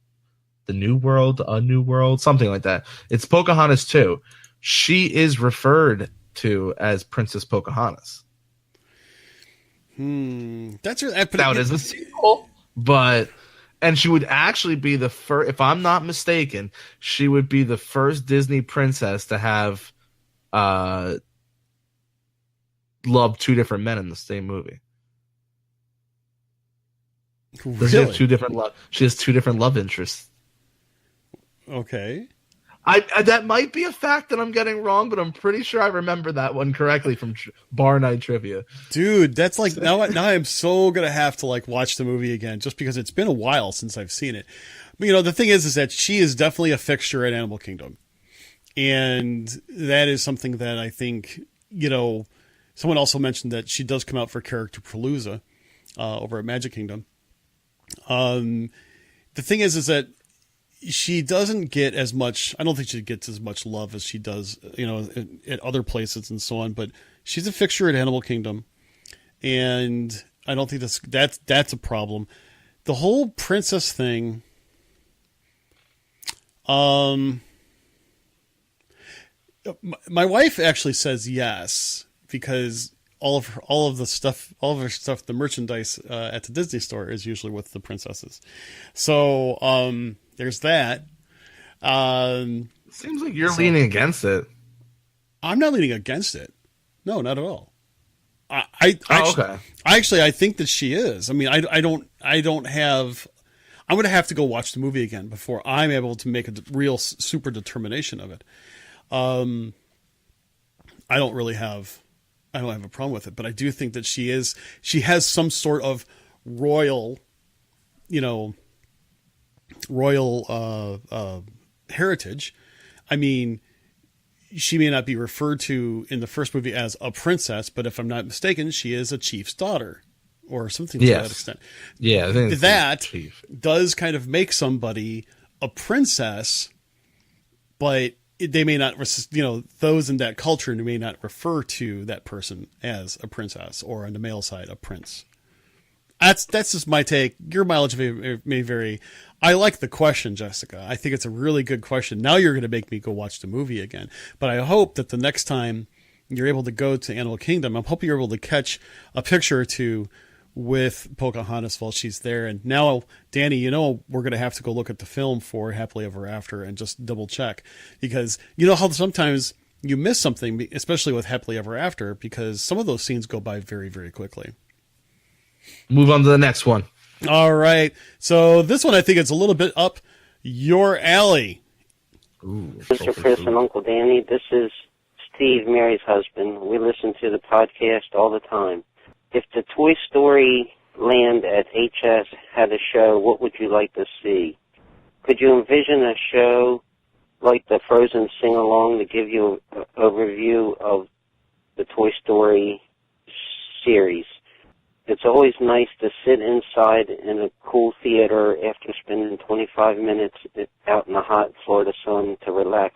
B: the New World? A New World? Something like that. It's Pocahontas 2. She is referred to as Princess Pocahontas.
A: That's
B: now it is a sequel, and she would actually be the first, if I'm not mistaken, she would be the first Disney princess to have loved 2 different men in the same movie.
A: Really?
B: She has 2 different love interests.
A: Okay.
B: I that might be a fact that I'm getting wrong, but I'm pretty sure I remember that one correctly from Bar Night Trivia.
A: Dude, that's like now I'm so gonna have to like watch the movie again just because it's been a while since I've seen it. But you know, the thing is that she is definitely a fixture at Animal Kingdom, and that is something that I think, you know, someone also mentioned that she does come out for Character Palooza over at Magic Kingdom. the thing is that she doesn't get as much. I don't think she gets as much love as she does, at other places and so on. But she's a fixture at Animal Kingdom, and I don't think that's a problem. The whole princess thing. My wife actually says yes, because all of her stuff, the merchandise at the Disney store is usually with the princesses. So there's that.
B: Seems like you're leaning against it.
A: I'm not leaning against it. No, not at all.
B: Okay.
A: I think that she is. I mean, I don't have. I'm going to have to go watch the movie again before I'm able to make a real super determination of it. I don't have a problem with it, but I do think that she has some sort of royal heritage. I mean, she may not be referred to in the first movie as a princess, but if I'm not mistaken, she is a chief's daughter or something to that extent.
B: Yeah, I think
A: that does kind of make somebody a princess, but they may not, those in that culture may not refer to that person as a princess, or on the male side, a prince. That's just my take. Your mileage may vary. I like the question, Jessica. I think it's a really good question. Now you're going to make me go watch the movie again. But I hope that the next time you're able to go to Animal Kingdom, I'm hoping you're able to catch a picture or two with Pocahontas while she's there. And now, Danny, we're going to have to go look at the film for Happily Ever After and just double check, because you know how sometimes you miss something, especially with Happily Ever After, because some of those scenes go by very, very quickly.
B: Move on to the next one.
A: All right. So this one, I think it's a little bit up your alley.
D: Ooh, Mr. Chris and Uncle Danny, this is Steve, Mary's husband. We listen to the podcast all the time. If the Toy Story Land at HS had a show, what would you like to see? Could you envision a show like the Frozen Sing-Along to give you an overview of the Toy Story series? It's always nice to sit inside in a cool theater after spending 25 minutes out in the hot Florida sun to relax.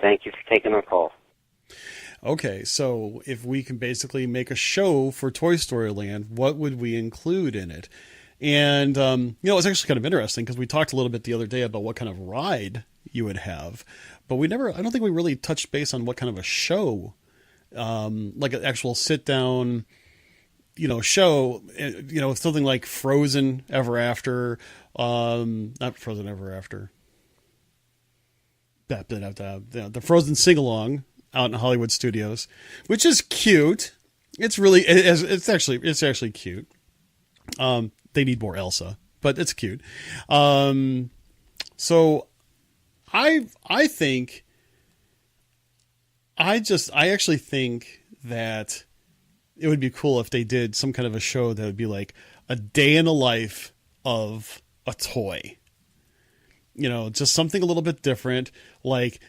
D: Thank you for taking our call.
A: Okay, so if we can basically make a show for Toy Story Land, what would we include in it? And, it's actually kind of interesting, because we talked a little bit the other day about what kind of ride you would have, but I don't think we really touched base on what kind of a show, like an actual sit down, show, something like Frozen Ever After, not Frozen Ever After, the Frozen Sing-Along out in Hollywood Studios, which is cute. It's actually cute. They need more Elsa, but it's cute. So I actually think that it would be cool if they did some kind of a show that would be like a day in the life of a toy. Just something a little bit different. Like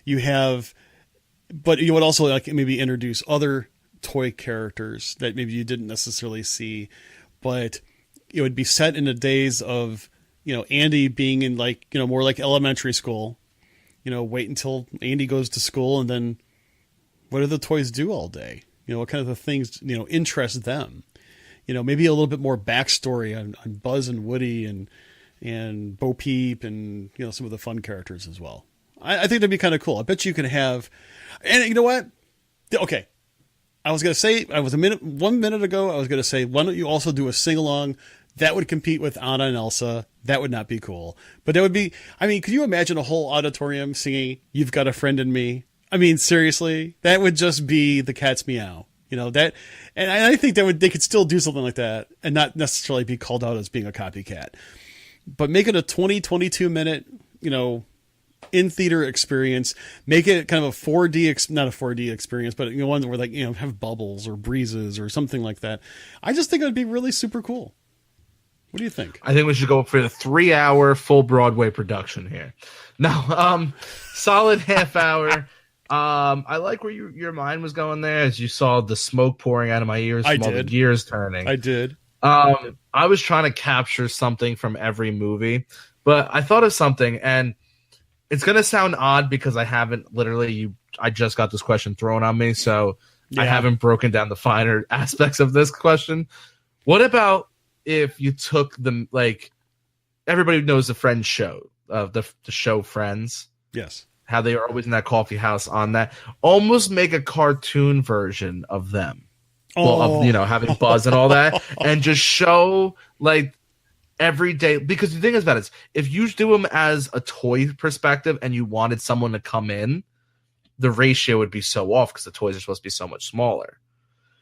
A: but you would also like maybe introduce other toy characters that maybe you didn't necessarily see, but it would be set in the days of, Andy being in more like elementary school, wait until Andy goes to school, and then what do the toys do all day? What kind of the things, interest them? Maybe a little bit more backstory on Buzz and Woody and Bo Peep and, some of the fun characters as well. I think that'd be kind of cool. I bet you can have, and you know what? Okay. I was going to say, 1 minute ago, I was going to say, why don't you also do a sing-along that would compete with Anna and Elsa? That would not be cool. But that would be, could you imagine a whole auditorium singing You've Got a Friend in Me? Seriously, that would just be the cat's meow, that, and I think they could still do something like that and not necessarily be called out as being a copycat, but make it a 22 minute, in theater experience, make it kind of a 4D, not a 4D experience, but one where have bubbles or breezes or something like that. I just think it would be really super cool. What do you think?
B: I think we should go for the 3-hour full Broadway production here. No, solid half hour. I like where your mind was going there as you saw the smoke pouring out of my ears from all the gears turning.
A: I did.
B: I was trying to capture something from every movie, But I thought of something, and it's going to sound odd because I haven't literally, I just got this question thrown on me, so I haven't broken down the finer aspects of this question. What about if you took the, like, everybody knows the Friends show, the show Friends?
A: Yes.
B: How they are always in that coffee house on that. Almost make a cartoon version of them. Well, of, you know, having Buzz and all that, and just show, like, every day. Because the thing is about it is, if you do them as a toy perspective and you wanted someone to come in, the ratio would be so off because the toys are supposed to be so much smaller.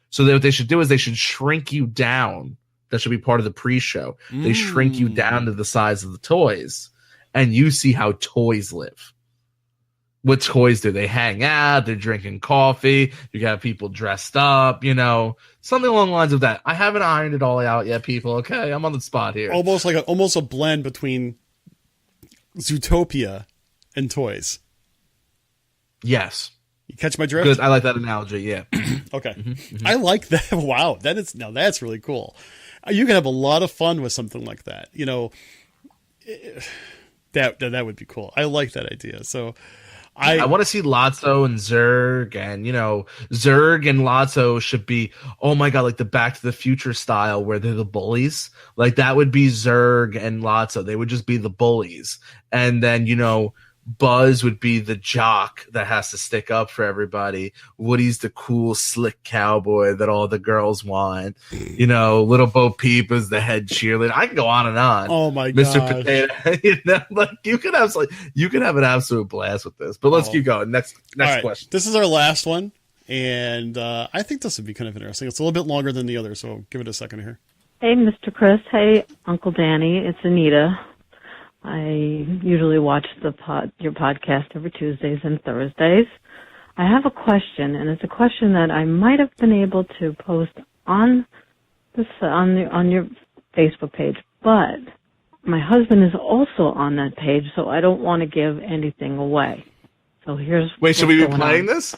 B: So what they should do is they should shrink you down. That should be part of the pre-show. They shrink you down to the size of the toys, and you see how toys live. What toys do they hang out? They're drinking coffee. You got people dressed up, you know, something along the lines of that. I haven't ironed it all out yet, people. Okay, I'm on the spot here.
A: Almost like a blend between Zootopia and toys.
B: Yes.
A: You catch my drift?
B: Good. I like that analogy. Yeah.
A: Okay. I like that. Wow. That's really cool. You can have a lot of fun with something like that. You know, that would be cool. I like that idea. So I
B: want to see Lotso and Zurg, and, you know, Zurg and Lotso should be, oh my God, like the Back to the Future style where they're the bullies. Like that would be Zurg and Lotso. They would just be the bullies. And then, you know, Buzz would be the jock that has to stick up for everybody. Woody's the cool, slick cowboy that all the girls want. You know, Little Bo Peep is the head cheerleader. I can go on and on.
A: Oh my
B: Mr.
A: God.
B: Potato. You know, like you could have an absolute blast with this. But let's keep going. Next
A: right.
B: question.
A: This is our last one, and I think this would be kind of interesting. It's a little bit longer than the other, so give it a second here.
E: Hey, Mr. Chris. Hey, Uncle Danny. It's Anita. I usually watch your podcast every Tuesdays and Thursdays. I have a question, and it's a question that I might have been able to post on your Facebook page, but my husband is also on that page, so I don't want to give anything away. So here's
B: should we be playing this?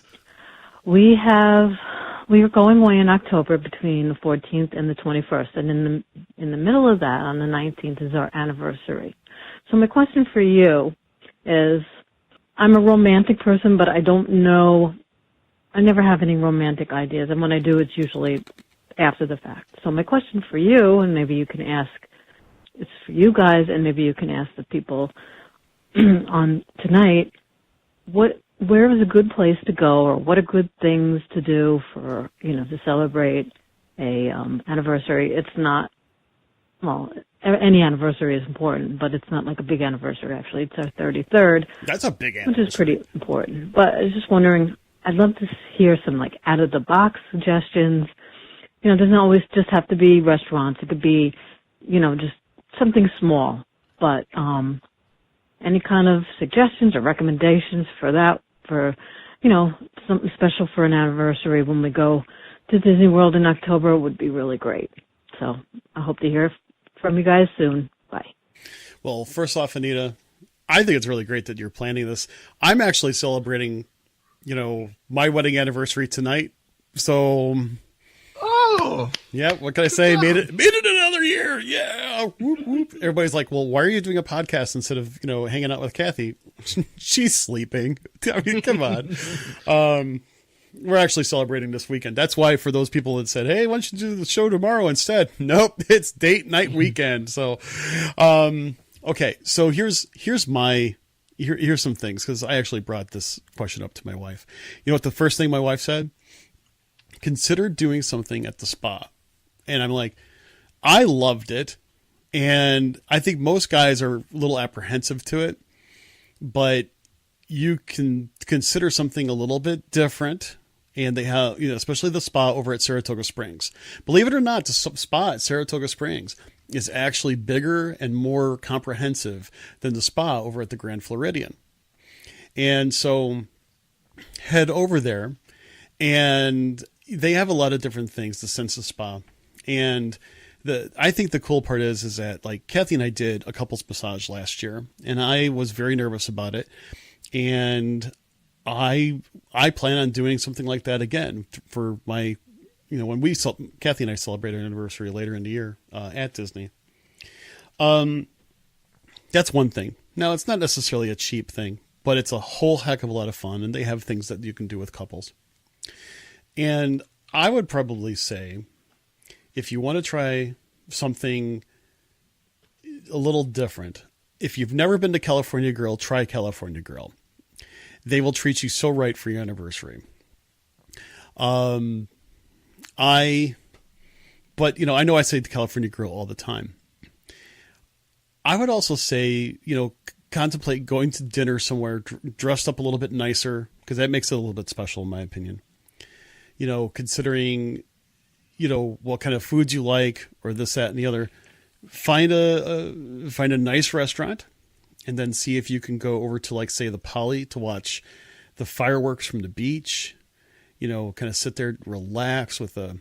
E: We are going away in October between the 14th and the 21st, and in the middle of that, on the 19th, is our anniversary. So my question for you is, I'm a romantic person, but I don't know, I never have any romantic ideas, and when I do, it's usually after the fact. So my question for you, and maybe you can ask, it's for you guys, and maybe you can ask the people on tonight, where is a good place to go, or what are good things to do for, you know, to celebrate a anniversary? It's not, well, any anniversary is important, but it's not like a big anniversary, actually. It's our 33rd.
A: That's a big anniversary.
E: Which is pretty important. But I was just wondering, I'd love to hear some, like, out-of-the-box suggestions. You know, it doesn't always just have to be restaurants. It could be, you know, just something small. But any kind of suggestions or recommendations for that, for, you know, something special for an anniversary when we go to Disney World in October would be really great. So I hope to hear from you guys soon. Bye.
A: Well, first off, Anita, I think it's really great that you're planning this. I'm actually celebrating, you know, my wedding anniversary tonight. So, yeah, what can I say? Made it another year. Yeah. Whoop, whoop. Everybody's like, well, why are you doing a podcast instead of, you know, hanging out with Kathy? She's sleeping. I mean, come on. We're actually celebrating this weekend. That's why, for those people that said, hey, why don't you do the show tomorrow instead? Nope, it's date night weekend. So, okay. So here's some things, because I actually brought this question up to my wife. You know what the first thing my wife said? Consider doing something at the spa. And I'm like, I loved it. And I think most guys are a little apprehensive to it, but you can consider something a little bit different. And they have, you know, especially the spa over at Saratoga Springs. Believe it or not, the spa at Saratoga Springs is actually bigger and more comprehensive than the spa over at the Grand Floridian. And so head over there, and they have a lot of different things, the Sensa Spa. And I think the cool part is that, like, Kathy and I did a couples massage last year, and I was very nervous about it. And I plan on doing something like that again for my, you know, when Kathy and I celebrate our anniversary later in the year at Disney. That's one thing. Now, it's not necessarily a cheap thing, but it's a whole heck of a lot of fun, and they have things that you can do with couples. And I would probably say, if you want to try something a little different, if you've never been to California Grill, try California Grill. They will treat you so right for your anniversary. But I know I say the California Grill all the time. I would also say, contemplate going to dinner somewhere dressed up a little bit nicer, because that makes it a little bit special in my opinion. Considering, what kind of foods you like, or this, that, and the other. Find a nice restaurant, and then see if you can go over to, like, say, the Poly to watch the fireworks from the beach. Kind of sit there, relax with a,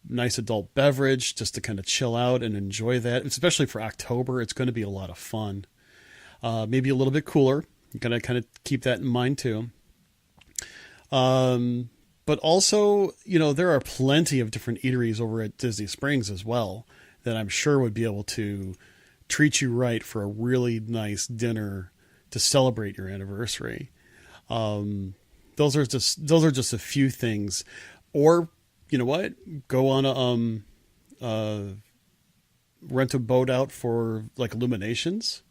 A: nice adult beverage, just to kind of chill out and enjoy that. Especially for October, it's going to be a lot of fun. Maybe a little bit cooler. You're going to kind of keep that in mind too. But also, there are plenty of different eateries over at Disney Springs as well that I'm sure would be able to treat you right for a really nice dinner to celebrate your anniversary. Those are just a few things. Or, you know what? Go on rent a boat out for, like, illuminations.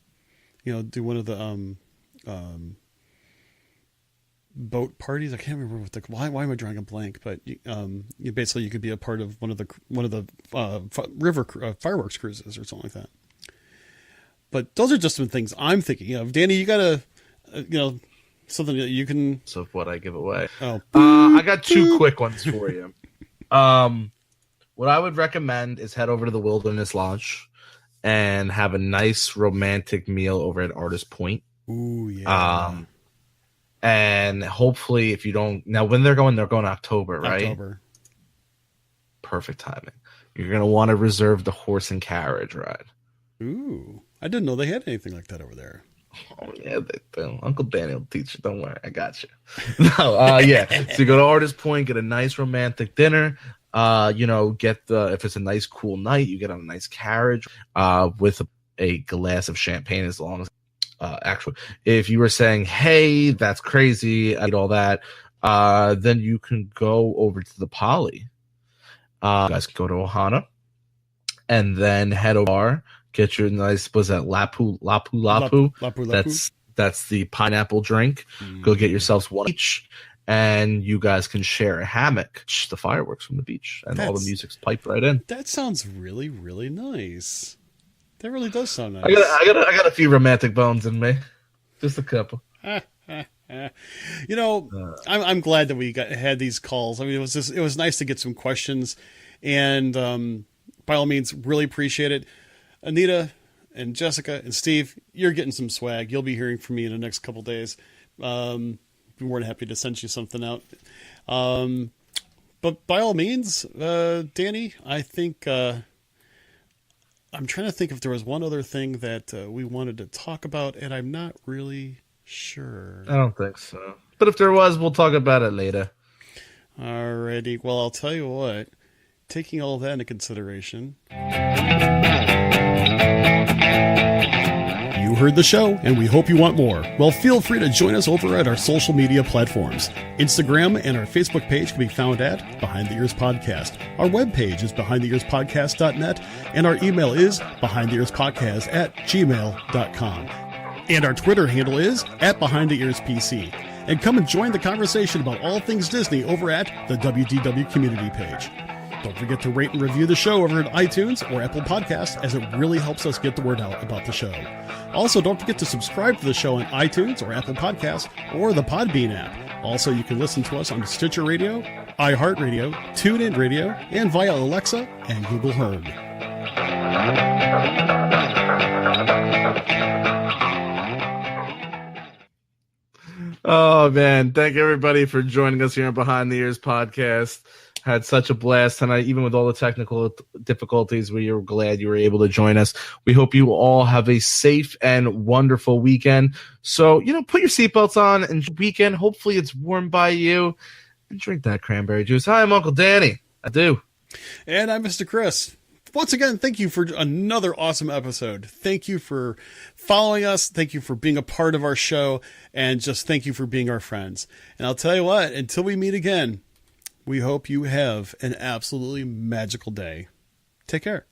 A: Do one of the boat parties. I can't remember why am I drawing a blank? But you could be a part of one of the river fireworks cruises or something like that. But those are just some things I'm thinking of. Danny, you got something that you can.
B: So what I give away?
A: Oh,
B: I got two quick ones for you. What I would recommend is head over to the Wilderness Lodge and have a nice romantic meal over at Artist Point.
A: Ooh, yeah.
B: And hopefully, if you don't... Now, when they're going October, right?
A: October.
B: Perfect timing. You're going to want to reserve the horse and carriage ride.
A: Ooh. I didn't know they had anything like that over there.
B: Oh, yeah, they do. Uncle Danny will teach you. Don't worry. I got you. Yeah. So you go to Artist Point, get a nice romantic dinner. If it's a nice, cool night, you get on a nice carriage with a glass of champagne as long as... Actually, if you were saying, hey, that's crazy, I need all that, then you can go over to the Poly. You guys can go to Ohana and then head over, get your nice, was that Lapu? That's the pineapple drink. Go get yourselves one each, and you guys can share a hammock, the fireworks from the beach, and all the music's piped right in.
A: That sounds really, really nice. That really does sound nice.
B: I got a few romantic bones in me, just a couple.
A: I'm glad that we had these calls. I mean, it was nice to get some questions, and by all means, really appreciate it. Anita and Jessica and Steve, you're getting some swag. You'll be hearing from me in the next couple days. Be more than happy to send you something out. But by all means, Danny, I think. I'm trying to think if there was one other thing that we wanted to talk about, and I'm not really sure.
B: I don't think so. But if there was, we'll talk about it later.
A: Alrighty. Well, I'll tell you what. Taking all that into consideration. You heard the show, and we hope you want more. Well, feel free to join us over at our social media platforms. Instagram and our Facebook page can be found at Behind the Ears Podcast. Our webpage is behindtheearspodcast.net, and our email is behindtheearspodcast@gmail.com. And our Twitter handle is @BehindTheEarsPC. And come and join the conversation about all things Disney over at the WDW community page. Don't forget to rate and review the show over at iTunes or Apple Podcasts, as it really helps us get the word out about the show. Also, don't forget to subscribe to the show on iTunes or Apple Podcasts or the Podbean app. Also, you can listen to us on Stitcher Radio, iHeartRadio, TuneIn Radio, and via Alexa and Google Home.
B: Oh, man. Thank everybody for joining us here on Behind the Ears Podcast. Had such a blast tonight, even with all the technical difficulties. We are glad you were able to join us. We hope you all have a safe and wonderful weekend. So, put your seatbelts on and weekend. Hopefully it's warm by you. And drink that cranberry juice. Hi, I'm Uncle Danny. I do.
A: And I'm Mr. Chris. once again, thank you for another awesome episode. Thank you for following us. Thank you for being a part of our show. And just thank you for being our friends. And I'll tell you what, until we meet again, we hope you have an absolutely magical day. Take care.